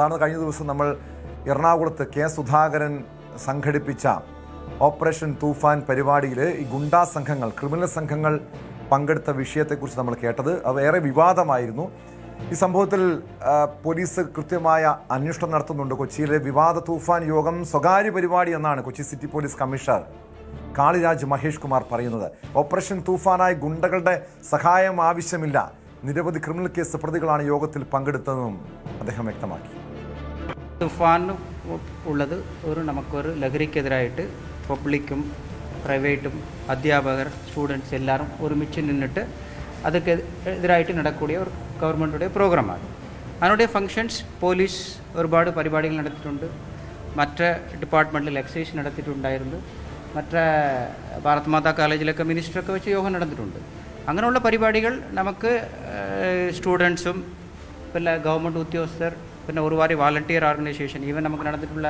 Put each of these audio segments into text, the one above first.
അതാണ് കഴിഞ്ഞ ദിവസം നമ്മൾ എറണാകുളത്ത് കെ സുധാകരൻ സംഘടിപ്പിച്ച ഓപ്പറേഷൻ തൂഫാൻ പരിപാടിയിൽ ഈ ഗുണ്ടാ സംഘങ്ങൾ, ക്രിമിനൽ സംഘങ്ങൾ പങ്കെടുത്ത വിഷയത്തെക്കുറിച്ച് നമ്മൾ കേട്ടത്. അത് ഏറെ വിവാദമായിരുന്നു. ഈ സംഭവത്തിൽ പോലീസ് കൃത്യമായ അന്വേഷണം നടത്തുന്നുണ്ട്. കൊച്ചിയിലെ വിവാദ തൂഫാൻ യോഗം സ്വകാര്യ പരിപാടി എന്നാണ് Kochi city police commissioner Kaliraj Mahesh Kumar പറയുന്നത്. ഓപ്പറേഷൻ തൂഫാനായി ഗുണ്ടകളുടെ സഹായം ആവശ്യമില്ല, നിരവധി ക്രിമിനൽ കേസ് പ്രതികളാണ് യോഗത്തിൽ പങ്കെടുത്തതെന്നും അദ്ദേഹം വ്യക്തമാക്കി. തൂഫാൻ ഉള്ളത് നമുക്കൊരു ലഹരിക്കെതിരായിട്ട് പബ്ലിക്കും പ്രൈവേറ്റും അധ്യാപകർ സ്റ്റുഡൻസ് എല്ലാവരും ഒരുമിച്ച് നിന്നിട്ട് അതൊക്കെ എതിരായിട്ട് നടக்கூடிய ഒരു ഗവൺമെൻറ്റുടെ പ്രോഗ്രാമാണ്. അതിനുடைய ഫങ്ഷൻസ് പോലീസ് ഒരുപാട് പരിപാടികൾ നടത്തിയിട്ടുണ്ട്. മറ്റ് ഡിപ്പാർട്ട്മെൻറ്റിൽ എക്സൈസ് നടത്തിയിട്ടുണ്ടായിരുന്നു. മറ്റേ ഭാരത് മാതാ കോളേജിലൊക്കെ മിനിസ്റ്ററൊക്കെ വെച്ച് യോഗം നടന്നിട്ടുണ്ട്. അങ്ങനെയുള്ള പരിപാടികൾ നമുക്ക് സ്റ്റുഡൻസും പിന്നെ ഗവൺമെൻറ് ഉദ്യോഗസ്ഥർ പിന്നെ ഒരുപാട് വാളണ്ടിയർ ഓർഗനൈസേഷൻ ഈവൻ നമുക്ക് നടന്നിട്ടുള്ള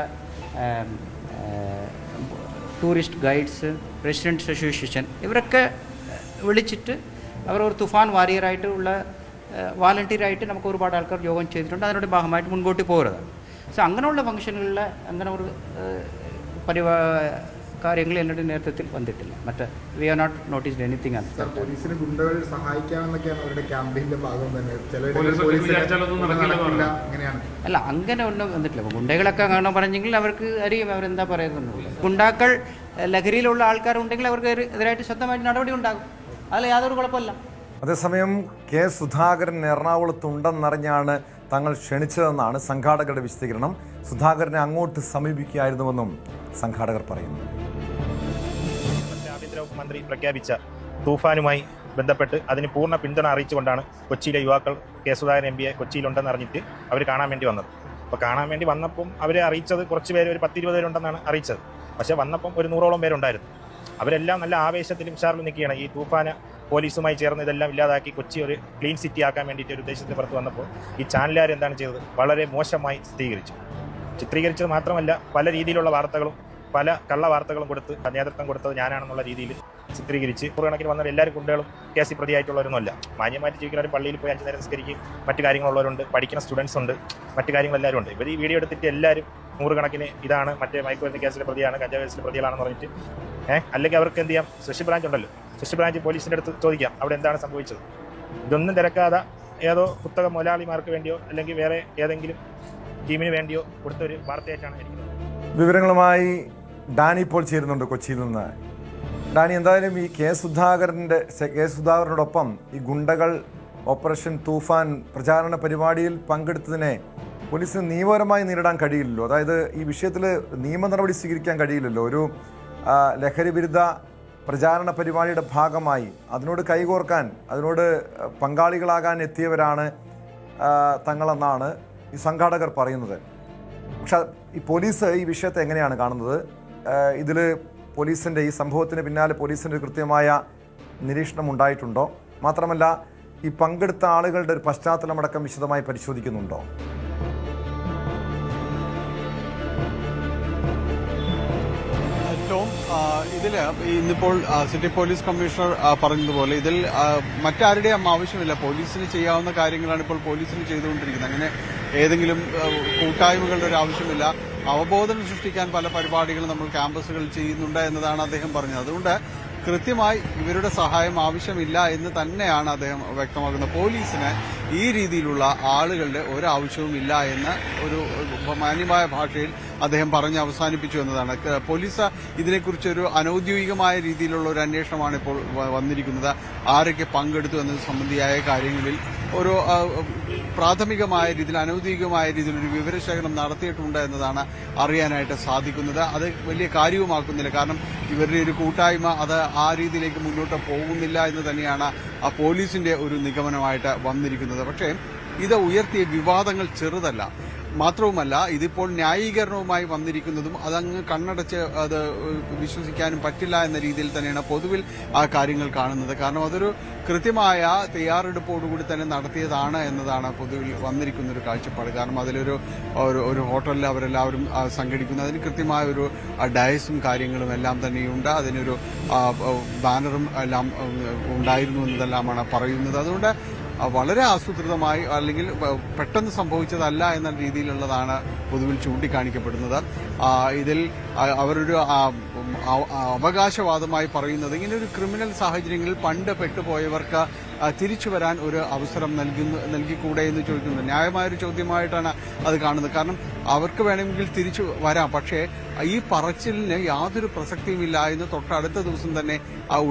ടൂറിസ്റ്റ് ഗൈഡ്സ്, റെസിഡൻറ്റ്സ് അസോസിയേഷൻ ഇവരൊക്കെ വിളിച്ചിട്ട് അവർ ഒരു തുഫാൻ വാരിയറായിട്ടുള്ള വാളണ്ടിയറായിട്ട് നമുക്ക് ഒരുപാട് ആൾക്കാർ യോഗം ചെയ്തിട്ടുണ്ട്. അതിനോട് ഭാഗമായിട്ട് മുൻപോട്ട് പോകരുത്. സോ അങ്ങനെയുള്ള ഫംഗ്ഷനുകളിൽ അങ്ങനെ ഒരു കാര്യങ്ങൾ എന്നോട് നേതൃത്വത്തിൽ വന്നിട്ടില്ല. മറ്റേ we are not noticed anything. പോലീസിന് ഗുണ്ടകൾ സഹായിക്കാമെന്നൊക്കെയാണ് അവരുടെ ക്യാമ്പയിൻ്റെ ഭാഗം തന്നെ. അല്ല, അങ്ങനെ ഒന്നും വന്നിട്ടില്ല. ഗുണ്ടകളൊക്കെ അങ്ങനെ പറഞ്ഞെങ്കിൽ അവർക്ക് അറിയും അവരെന്താ പറയുന്നുള്ളൂ. ഗുണ്ടാക്കൾ ലഹരിയിലുള്ള ആൾക്കാരുണ്ടെങ്കിൽ അവർക്ക് എതിരായിട്ട് ശക്തമായിട്ട് നടപടി ഉണ്ടാകും. അതിൽ യാതൊരു കുഴപ്പമില്ല. അതേസമയം കെ സുധാകരൻ എറണാകുളത്തുണ്ടെന്നറിഞ്ഞാണ് തങ്ങൾ ക്ഷണിച്ചതെന്നാണ് സംഘാടകരുടെ വിശദീകരണം. സുധാകരനെ അങ്ങോട്ട് സമീപിക്കുകയായിരുന്നുവെന്നും സംഘാടകർ പറയുന്നു. ആഭ്യന്തരവകുപ്പ് മന്ത്രി പ്രഖ്യാപിച്ച തൂഫാനുമായി ബന്ധപ്പെട്ട് അതിന് പൂർണ്ണ പിന്തുണ അറിയിച്ചുകൊണ്ടാണ് കൊച്ചിയിലെ യുവാക്കൾ കെ സുധാകരൻ എം പിയെ കൊച്ചിയിലുണ്ടെന്ന് അറിഞ്ഞിട്ട് അവർ കാണാൻ വേണ്ടി വന്നത്. അപ്പോൾ കാണാൻ വേണ്ടി വന്നപ്പം അവരെ അറിയിച്ചത് കുറച്ച് പേര്, ഒരു 10-20 പേരുണ്ടെന്നാണ് അറിയിച്ചത്. പക്ഷേ വന്നപ്പം ഒരു 100ഓളം പേരുണ്ടായിരുന്നു. അവരെല്ലാം നല്ല ആവേശത്തിലും ഉഷാറിലും നിൽക്കുകയാണ്. ഈ തൂഫാന് പോലീസുമായി ചേർന്ന് ഇതെല്ലാം ഇല്ലാതാക്കി കൊച്ചി ഒരു ക്ലീൻ സിറ്റി ആക്കാൻ വേണ്ടിയിട്ട് ഒരു ഉദ്ദേശത്തിന് പുറത്ത് വന്നപ്പോൾ ഈ ചാനലുകാർ എന്താണ് ചെയ്തത്? വളരെ മോശമായി ചിത്രീകരിച്ചത് മാത്രമല്ല, പല രീതിയിലുള്ള വാർത്തകളും പല കള്ള വാർത്തകളും കൊടുത്ത് നേതൃത്വം കൊടുത്തത് ഞാനാണെന്നുള്ള രീതിയിൽ ചിത്രീകരിച്ച് നൂറുകണക്കിന് വന്ന എല്ലാവരും കുട്ടികളും കേസിൽ പ്രതിയായിട്ടുള്ളവരൊന്നുമല്ല. മാന്യമായിട്ട് ജീവിക്കുന്നവരും പള്ളിയിൽ പോയി 5 നേരം നിസ്കരിക്കുകയും മറ്റു കാര്യങ്ങളുള്ളവരുണ്ട്, പഠിക്കുന്ന സ്റ്റുഡൻസ് ഉണ്ട്, മറ്റു കാര്യങ്ങളെല്ലാവരും ഉണ്ട്. ഇവർ ഈ വീഡിയോ എടുത്തിട്ട് എല്ലാവരും നൂറുകണക്കിന് ഇതാണ് മറ്റേ മയക്കുമരുന്ന് കേസിലെ പ്രതിയാണ്, കഞ്ചാവ് കേസിലെ പ്രതികളാണെന്ന് പറഞ്ഞിട്ട് അല്ലെങ്കിൽ അവർക്ക് എന്ത് ചെയ്യാം? സ്പെഷ്യൽ ബ്രാഞ്ച് ഉണ്ടല്ലോ, സ്പെഷ്യൽ ബ്രാഞ്ച് പോലീസിൻ്റെ അടുത്ത് ചോദിക്കാം അവിടെ എന്താണ് സംഭവിച്ചത്. ഇതൊന്നും തിരക്കാതെ ഏതോ പുസ്തക മുതലാളിമാർക്ക് വേണ്ടിയോ അല്ലെങ്കിൽ വേറെ ഏതെങ്കിലും ടീമിന് വേണ്ടിയോ കൊടുത്ത ഒരു വാർത്തയായിട്ടാണ് ഇരിക്കുന്നത്. വിവരങ്ങളുമായി ഡാനി ഇപ്പോൾ ചേരുന്നുണ്ട് കൊച്ചിയിൽ നിന്ന്. ഡാനി, എന്തായാലും ഈ കെ സുധാകരനോടൊപ്പം ഈ ഗുണ്ടകൾ ഓപ്പറേഷൻ തൂഫാൻ പ്രചാരണ പരിപാടിയിൽ പങ്കെടുത്തതിനെ പോലീസിന് നിയമപരമായി നേരിടാൻ കഴിയില്ലല്ലോ. അതായത് ഈ വിഷയത്തിൽ നിയമ നടപടി സ്വീകരിക്കാൻ കഴിയില്ലല്ലോ. ഒരു ലഹരി വിരുദ്ധ പ്രചാരണ പരിപാടിയുടെ ഭാഗമായി അതിനോട് കൈകോർക്കാൻ, അതിനോട് പങ്കാളികളാകാൻ എത്തിയവരാണ് തങ്ങളെന്നാണ് ഈ സംഘാടകർ പറയുന്നത്. പക്ഷെ ഈ പോലീസ് ഈ വിഷയത്തെ എങ്ങനെയാണ് കാണുന്നത്? ഇതിൽ പോലീസിൻ്റെ ഈ സംഭവത്തിന് പിന്നാലെ പോലീസിൻ്റെ കൃത്യമായ നിരീക്ഷണം ഉണ്ടായിട്ടുണ്ടോ? മാത്രമല്ല ഈ പങ്കെടുത്ത ആളുകളുടെ ഒരു പശ്ചാത്തലമടക്കം വിശദമായി പരിശോധിക്കുന്നുണ്ടോ? ഇതിൽ ഇന്നിപ്പോൾ സിറ്റി പോലീസ് കമ്മീഷണർ പറഞ്ഞതുപോലെ ഇതിൽ മറ്റാരുടെയും ആവശ്യമില്ല. പോലീസിന് ചെയ്യാവുന്ന കാര്യങ്ങളാണ് ഇപ്പോൾ പോലീസിന് ചെയ്തുകൊണ്ടിരിക്കുന്നത്. അങ്ങനെ ഏതെങ്കിലും കൂട്ടായ്മകളുടെ ഒരു ആവശ്യമില്ല. അവബോധനം സൃഷ്ടിക്കാൻ പല പരിപാടികളും നമ്മൾ ക്യാമ്പസുകളിൽ ചെയ്യുന്നുണ്ട് എന്നതാണ് അദ്ദേഹം പറഞ്ഞത്. അതുകൊണ്ട് കൃത്യമായി ഇവരുടെ സഹായം ആവശ്യമില്ല എന്ന് തന്നെയാണ് അദ്ദേഹം വ്യക്തമാക്കുന്നത്. പോലീസിന് ഈ രീതിയിലുള്ള ആളുകളുടെ ഒരാവശ്യവും ഇല്ല എന്ന് ഒരു മാന്യമായ ഭാഷയിൽ അദ്ദേഹം പറഞ്ഞ് അവസാനിപ്പിച്ചു എന്നതാണ്. പോലീസ് ഇതിനെക്കുറിച്ചൊരു അനൌദ്യോഗികമായ രീതിയിലുള്ള ഒരു അന്വേഷണമാണ് ഇപ്പോൾ വന്നിരിക്കുന്നത്. ആരൊക്കെ പങ്കെടുത്തു എന്നത് സംബന്ധിയായ കാര്യങ്ങളിൽ ഒരു പ്രാഥമികമായ രീതിയിൽ, അനൌദ്യോഗികമായ രീതിയിൽ ഒരു വിവരശേഖരണം നടത്തിയിട്ടുണ്ട് എന്നതാണ് അറിയാനായിട്ട് സാധിക്കുന്നത്. അത് വലിയ കാര്യവുമാക്കുന്നില്ല. കാരണം ഇവരുടെ ഒരു കൂട്ടായ്മ അത് ആ രീതിയിലേക്ക് മുന്നോട്ട് പോകുന്നില്ല എന്ന് തന്നെയാണ് ആ പോലീസിന്റെ ഒരു നിഗമനമായിട്ട് വന്നിരിക്കുന്നത്. പക്ഷേ ഇത് ഉയർത്തിയ വിവാദങ്ങൾ ചെറുതല്ല. മാത്രവുമല്ല, ഇതിപ്പോൾ ന്യായീകരണവുമായി വന്നിരിക്കുന്നതും അതങ്ങ് കണ്ണടച്ച് അത് വിശ്വസിക്കാനും പറ്റില്ല എന്ന രീതിയിൽ തന്നെയാണ് പൊതുവിൽ ആ കാര്യങ്ങൾ കാണുന്നത്. കാരണം അതൊരു കൃത്യമായ തയ്യാറെടുപ്പോടുകൂടി തന്നെ നടത്തിയതാണ് എന്നതാണ് പൊതുവിൽ വന്നിരിക്കുന്ന ഒരു കാഴ്ചപ്പാട്. കാരണം അതിലൊരു ഒരു ഹോട്ടലിൽ അവരെല്ലാവരും സംഘടിക്കുന്നു. അതിന് കൃത്യമായ ഒരു ഡയസും കാര്യങ്ങളും എല്ലാം തന്നെയുണ്ട്. അതിനൊരു ബാനറും എല്ലാം ഉണ്ടായിരുന്നു എന്നതെല്ലാമാണ് പറയുന്നത്. അതുകൊണ്ട് വളരെ ആസൂത്രിതമായി അല്ലെങ്കിൽ പെട്ടെന്ന് സംഭവിച്ചതല്ല എന്ന രീതിയിലുള്ളതാണ് പൊതുവിൽ ചൂണ്ടിക്കാണിക്കപ്പെടുന്നത്. ഇതിൽ അവരൊരു അവകാശവാദമായി പറയുന്നത് ഇങ്ങനെ ഒരു ക്രിമിനൽ സാഹചര്യങ്ങളിൽ പണ്ട് പെട്ടുപോയവർക്ക് തിരിച്ചു വരാൻ ഒരു അവസരം നൽകിക്കൂടെ എന്ന് ചോദിക്കുന്നത് ന്യായമായൊരു ചോദ്യമായിട്ടാണ് അത് കാണുന്നത്. കാരണം അവർക്ക് വേണമെങ്കിൽ തിരിച്ചു വരാം, പക്ഷേ ഈ പറച്ചിലിന് യാതൊരു പ്രസക്തിയുമില്ല എന്ന് തൊട്ടടുത്ത ദിവസം തന്നെ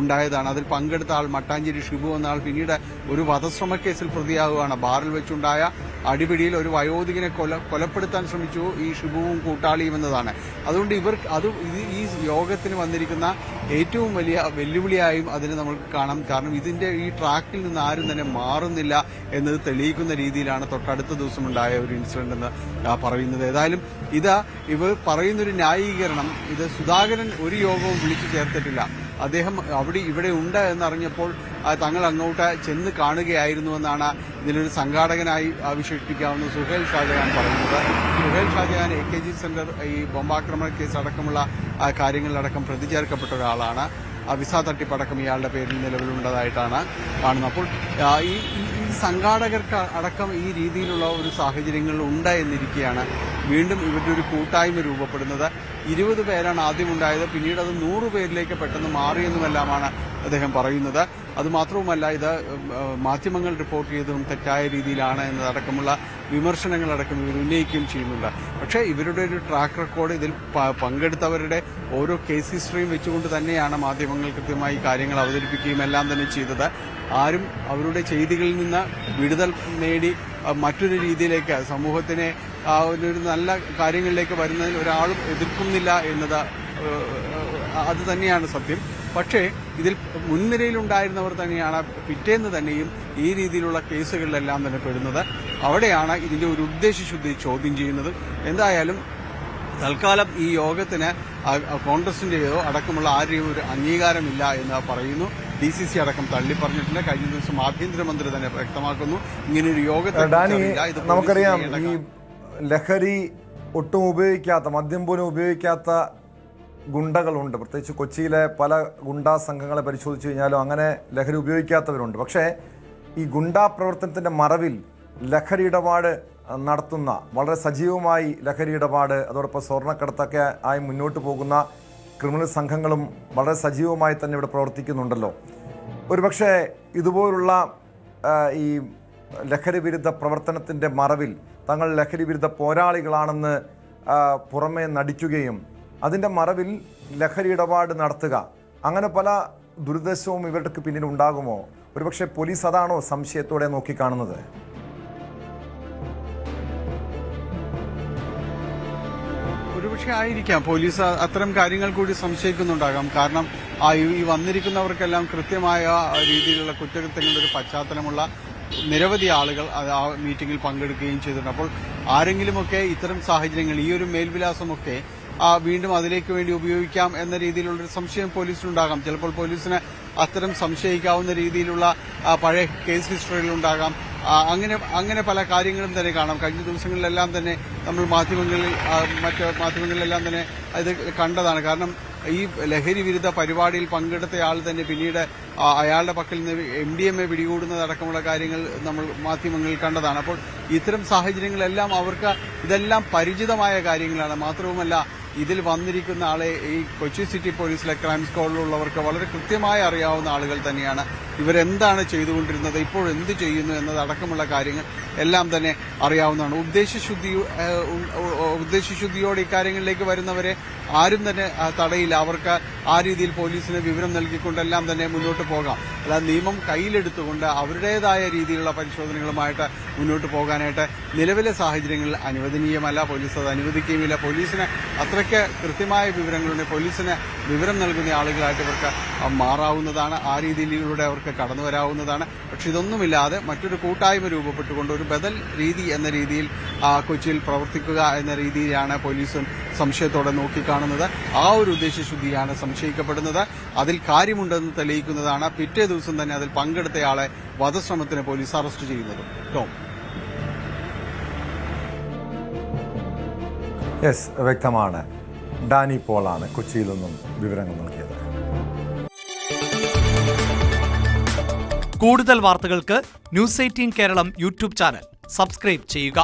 ഉണ്ടായതാണ്. അതിൽ പങ്കെടുത്ത ആൾ മട്ടാഞ്ചേരി ഷിബു എന്ന ആൾ പിന്നീട് ഒരു വധശ്രമ കേസിൽ പ്രതിയാവുകയാണ്. ബാറിൽ വെച്ചുണ്ടായ അടിപിടിയിൽ ഒരു വയോധികനെ കൊലപ്പെടുത്താൻ ശ്രമിച്ചു ഈ ഷിബുവും കൂട്ടാളിയും എന്നതാണ്. അതുകൊണ്ട് ഈ യോഗത്തിന് വന്നിരിക്കുന്ന ഏറ്റവും വലിയ വെല്ലുവിളിയായും അതിനെ നമുക്ക് കാണാം. കാരണം ഇതിന്റെ ഈ ട്രാക്കിൽ നിന്ന് ആരും തന്നെ മാറുന്നില്ല എന്നത് തെളിയിക്കുന്ന രീതിയിലാണ് തൊട്ടടുത്ത ദിവസം ഉണ്ടായ ഒരു ഇൻസിഡന്റ് എന്ന് പറയുന്നത്. ഏതായാലും ഇവർ പറയുന്നൊരു ന്യായീകരണം, ഇത് സുധാകരൻ ഒരു യോഗവും വിളിച്ചു ചേർത്തിട്ടില്ല, അദ്ദേഹം ഇവിടെ ഉണ്ട് എന്നറിഞ്ഞപ്പോൾ തങ്ങൾ അങ്ങോട്ട് ചെന്ന് കാണുകയായിരുന്നുവെന്നാണ് ഇതിലൊരു സംഘാടകനായി വിശേഷിപ്പിക്കാവുന്ന സുഹേൽ ഷാജഹാൻ പറയുന്നത്. സുഹേൽ ഷാജഹാൻ AKG സെന്റർ ഈ ബോംബാക്രമണ കേസ് അടക്കമുള്ള കാര്യങ്ങളിലടക്കം പ്രതി ചേർക്കപ്പെട്ട ഒരാളാണ്. വിസ തട്ടിപ്പടക്കം ഇയാളുടെ പേരിൽ നിലവിലുള്ളതായിട്ടാണ് കാണുന്നത്. അപ്പോൾ ഈ സംഘാടകർക്ക് അടക്കം ഈ രീതിയിലുള്ള ഒരു സാഹചര്യങ്ങൾ ഉണ്ട് എന്നിരിക്കെയാണ് വീണ്ടും ഇവരുടെ ഒരു കൂട്ടായ്മ രൂപപ്പെടുന്നത്. 20 പേരാണ് ആദ്യം ഉണ്ടായത്, പിന്നീട് അത് 100 പേരിലേക്ക് പെട്ടെന്ന് മാറിയെന്നുമെല്ലാമാണ് അദ്ദേഹം പറയുന്നത്. അതുമാത്രവുമല്ല, ഇത് മാധ്യമങ്ങൾ റിപ്പോർട്ട് ചെയ്തതും തെറ്റായ രീതിയിലാണ് എന്നതടക്കമുള്ള വിമർശനങ്ങളടക്കം ഇവർ ഉന്നയിക്കുകയും ചെയ്യുന്നുണ്ട്. പക്ഷേ ഇവരുടെ ഒരു ട്രാക്ക് റെക്കോർഡ്, ഇതിൽ പങ്കെടുത്തവരുടെ ഓരോ കേസ് ഹിസ്റ്ററിയും വെച്ചുകൊണ്ട് തന്നെയാണ് മാധ്യമങ്ങൾ കൃത്യമായി കാര്യങ്ങൾ അവതരിപ്പിക്കുകയും എല്ലാം തന്നെ ചെയ്തത്. ആരും അവരുടെ ചെയ്തികളിൽ നിന്ന് വിടുതൽ നേടി മറ്റൊരു രീതിയിലേക്ക് സമൂഹത്തിനെ ഒരു നല്ല കാര്യങ്ങളിലേക്ക് വരുന്നതിൽ ഒരാളും എതിർക്കുന്നില്ല എന്നത് അത് തന്നെയാണ് സത്യം. പക്ഷേ ഇതിൽ മുൻനിരയിലുണ്ടായിരുന്നവർ തന്നെയാണ് പിറ്റേന്ന് തന്നെയും ഈ രീതിയിലുള്ള കേസുകളിലെല്ലാം തന്നെ പെടുന്നത്. അവിടെയാണ് ഇതിന്റെ ഒരു ഉദ്ദേശശുദ്ധി ചോദ്യം ചെയ്യുന്നത്. എന്തായാലും തൽക്കാലം ഈ യോഗത്തിന് കോൺഗ്രസിന്റെയോ അടക്കമുള്ള ആരുടെയും ഒരു അംഗീകാരമില്ല എന്ന് പറയുന്നു. DCC അടക്കം തള്ളിപ്പറഞ്ഞിട്ടുണ്ട്. കഴിഞ്ഞ ദിവസം ആഭ്യന്തരമന്ത്രി തന്നെ വ്യക്തമാക്കുന്നു ഇങ്ങനെയൊരു യോഗത്തിൽ. നമുക്കറിയാം, ഈ ലഹരി ഒട്ടും ഉപയോഗിക്കാത്ത, മദ്യം പോലും ഉപയോഗിക്കാത്ത ഗുണ്ടകളുണ്ട്. പ്രത്യേകിച്ച് കൊച്ചിയിലെ പല ഗുണ്ടാ സംഘങ്ങളെ പരിശോധിച്ചു കഴിഞ്ഞാലും അങ്ങനെ ലഹരി ഉപയോഗിക്കാത്തവരുണ്ട്. പക്ഷേ ഈ ഗുണ്ടാ പ്രവർത്തനത്തിൻ്റെ മറവിൽ ലഹരി ഇടപാട് നടത്തുന്ന, വളരെ സജീവമായി ലഹരി ഇടപാട്, അതോടൊപ്പം സ്വർണ്ണക്കടത്തൊക്കെ ആയി മുന്നോട്ട് പോകുന്ന ക്രിമിനൽ സംഘങ്ങളും വളരെ സജീവമായി തന്നെ ഇവിടെ പ്രവർത്തിക്കുന്നുണ്ടല്ലോ. ഒരുപക്ഷെ ഇതുപോലുള്ള ഈ ലഹരി വിരുദ്ധ പ്രവർത്തനത്തിൻ്റെ മറവിൽ തങ്ങൾ ലഹരി വിരുദ്ധ പോരാളികളാണെന്ന് പുറമേ നടിക്കുകയും അതിൻ്റെ മറവിൽ ലഹരി ഇടപാട് നടത്തുക, അങ്ങനെ പല ദുരുദ്ദേശവും ഇവർക്ക് പിന്നിൽ ഉണ്ടാകുമോ? ഒരുപക്ഷെ പോലീസ് അതാണോ സംശയത്തോടെ നോക്കിക്കാണുന്നത്? ഒരുപക്ഷെ ആയിരിക്കാം. പോലീസ് അത്തരം കാര്യങ്ങൾ കൂടി സംശയിക്കുന്നുണ്ടാകാം. കാരണം ഈ വന്നിരിക്കുന്നവർക്കെല്ലാം കൃത്യമായ രീതിയിലുള്ള കുറ്റകൃത്യങ്ങളുടെ ഒരു പശ്ചാത്തലമുള്ള നിരവധി ആളുകൾ ആ മീറ്റിംഗിൽ പങ്കെടുക്കുകയും ചെയ്തിട്ടുണ്ട്. അപ്പോൾ ആരെങ്കിലുമൊക്കെ ഇത്തരം സാഹചര്യങ്ങൾ, ഈ ഒരു മേൽവിലാസമൊക്കെ വീണ്ടും അതിലേക്ക് വേണ്ടി ഉപയോഗിക്കാം എന്ന രീതിയിലുള്ളൊരു സംശയം പോലീസിനുണ്ടാകാം. ചിലപ്പോൾ പോലീസിന് അത്തരം സംശയിക്കാവുന്ന രീതിയിലുള്ള പഴയ കേസ് ഹിസ്റ്ററികളുണ്ടാകാം. അങ്ങനെ പല കാര്യങ്ങളും തന്നെ കാണാം. കഴിഞ്ഞ ദിവസങ്ങളിലെല്ലാം തന്നെ നമ്മൾ മറ്റ് മാധ്യമങ്ങളിലെല്ലാം തന്നെ ഇത് കണ്ടതാണ്. കാരണം ഈ ലഹരി വിരുദ്ധ പരിപാടിയിൽ പങ്കെടുത്തയാൾ തന്നെ പിന്നീട് അയാളുടെ പക്കൽ നിന്ന് MDMA പിടികൂടുന്നതടക്കമുള്ള കാര്യങ്ങൾ നമ്മൾ മാധ്യമങ്ങളിൽ കണ്ടതാണ്. അപ്പോൾ ഇത്തരം സാഹചര്യങ്ങളെല്ലാം അവർക്ക് ഇതെല്ലാം പരിചിതമായ കാര്യങ്ങളാണ്. മാത്രവുമല്ല, ഇതിൽ വന്നിരിക്കുന്ന ആളെ ഈ കൊച്ചി സിറ്റി പോലീസിലെ ക്രൈം സ്ക്വാഡിലുള്ളവർക്ക് വളരെ കൃത്യമായി അറിയാവുന്ന ആളുകൾ തന്നെയാണ്. ഇവരെന്താണ് ചെയ്തുകൊണ്ടിരുന്നത്, ഇപ്പോൾ എന്ത് ചെയ്യുന്നു എന്നതടക്കമുള്ള കാര്യങ്ങൾ എല്ലാം തന്നെ അറിയാവുന്നതാണ്. ഉദ്ദേശശുദ്ധിയോടെ ഇക്കാര്യങ്ങളിലേക്ക് വരുന്നവരെ ആരും തന്നെ തടയില്ല. അവർക്ക് ആ രീതിയിൽ പോലീസിന് വിവരം നൽകിക്കൊണ്ടെല്ലാം തന്നെ മുന്നോട്ട് പോകാം. അല്ലാതെ നിയമം കയ്യിലെടുത്തുകൊണ്ട് അവരുടേതായ രീതിയിലുള്ള പരിശോധനകളുമായിട്ട് മുന്നോട്ട് പോകാനായിട്ട് നിലവിലെ സാഹചര്യങ്ങളിൽ അനുവദനീയമല്ല. പോലീസ് അത് അനുവദിക്കുകയുമില്ല. പോലീസിന് അത്രയ്ക്ക് കൃത്യമായ വിവരങ്ങളുണ്ട്. പോലീസിന് വിവരം നൽകുന്ന ആളുകളായിട്ട് ഇവർക്ക് മാറാവുന്നതാണ്. ആ രീതിയിലൂടെ അവർക്ക് കടന്നു വരാവുന്നതാണ്. പക്ഷെ ഇതൊന്നുമില്ലാതെ മറ്റൊരു കൂട്ടായ്മ രൂപപ്പെട്ടുകൊണ്ട് ഒരു ബദൽ രീതി എന്ന രീതിയിൽ കൊച്ചിയിൽ പ്രവർത്തിക്കുക എന്ന രീതിയിലാണ് പോലീസും സംശയത്തോടെ നോക്കിക്കാണുന്നത്. ആ ഒരു ഉദ്ദേശശുദ്ധിയാണ് സംശയിക്കപ്പെടുന്നത്. അതിൽ കാര്യമുണ്ടെന്ന് തെളിയിക്കുന്നതാണ് പിറ്റേ ദിവസം തന്നെ അതിൽ പങ്കെടുത്തയാളെ വധശ്രമത്തിന് പോലീസ് അറസ്റ്റ് ചെയ്യുന്നത്. യെസ്, വ്യക്തമാണ്. ഡാനി പോളാണ് കൊച്ചിയിൽ നിന്നും വിവരങ്ങൾ നൽകിയത്. കൂടുതൽ വാർത്തകൾക്ക് news 18 Keralam YouTube channel subscribe ചെയ്യുക.